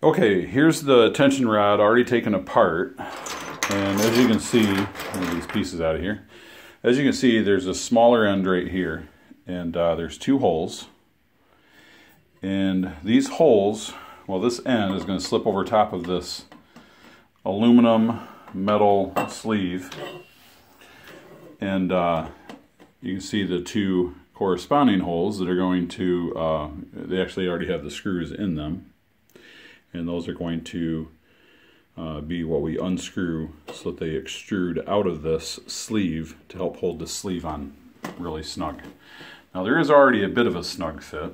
Okay, here's the tension rod already taken apart, and as you can see, move these pieces out of here. As you can see, there's a smaller end right here, and there's two holes. And these holes, well, this end is going to slip over top of this aluminum metal sleeve, and you can see the two corresponding holes that are going to, they actually already have the screws in them. And those are going to be what we unscrew so that they extrude out of this sleeve to help hold the sleeve on really snug. Now there is already a bit of a snug fit,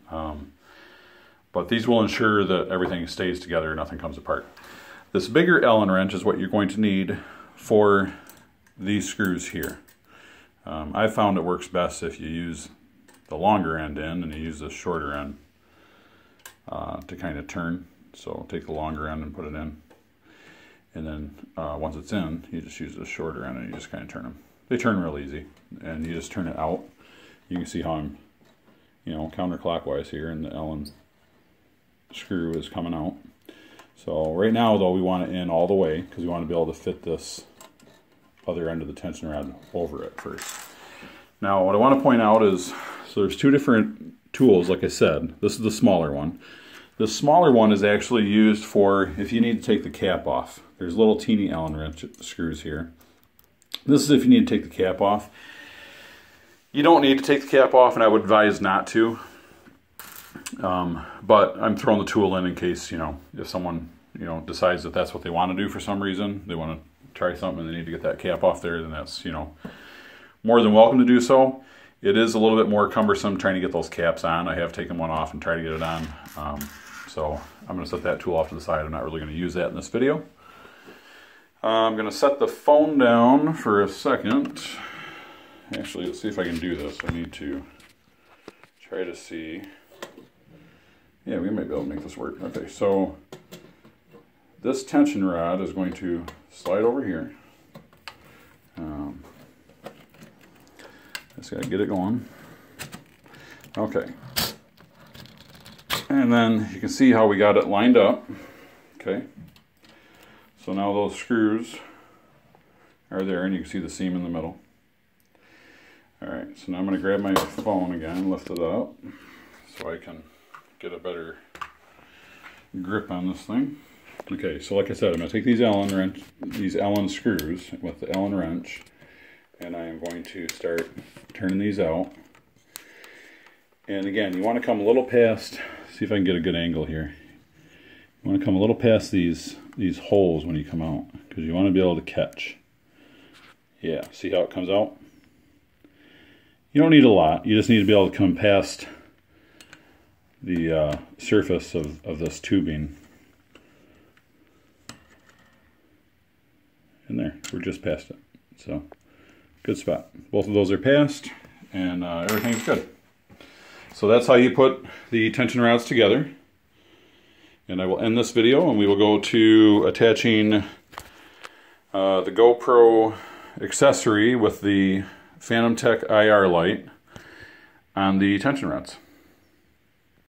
but these will ensure that everything stays together and nothing comes apart. This bigger Allen wrench is what you're going to need for these screws here. I found it works best if you use the longer end in and you use the shorter end to kind of turn. So take the longer end and put it in, and then once it's in, you just use the shorter end and you just kind of turn them. They turn real easy, and you just turn it out. You can see how I'm, counterclockwise here, and the Allen screw is coming out. So right now though, we want it in all the way because we want to be able to fit this other end of the tension rod over it first. Now what I want to point out is, so there's two different tools, like I said. This is the smaller one. The smaller one is actually used for if you need to take the cap off. There's little teeny Allen wrench screws here. This is if you need to take the cap off. You don't need to take the cap off, and I would advise not to. But I'm throwing the tool in case, if someone, decides that that's what they want to do for some reason, they want to try something and they need to get that cap off there, then that's, more than welcome to do so. It is a little bit more cumbersome trying to get those caps on. I have taken one off and tried to get it on. So I'm going to set that tool off to the side. I'm not really going to use that in this video. I'm going to set the phone down for a second. Actually, let's see if I can do this. I need to try to see. Yeah, we might be able to make this work. Okay, so this tension rod is going to slide over here. Just got to get it going. Okay. And then you can see how we got it lined up. Okay. So now those screws are there, and you can see the seam in the middle. Alright, so now I'm going to grab my phone again, lift it up, so I can get a better grip on this thing. Okay, so like I said, I'm going to take these Allen screws with the Allen wrench, and I am going to start turning these out. And again, you want to come a little past, see if I can get a good angle here. You want to come a little past these holes when you come out, because you want to be able to catch. Yeah, see how it comes out? You don't need a lot, you just need to be able to come past the surface of this tubing. And there, we're just past it. So, good spot. Both of those are passed, and everything's good. So that's how you put the tension rods together. And I will end this video, and we will go to attaching the GoPro accessory with the Phantom Tech IR light on the tension rods.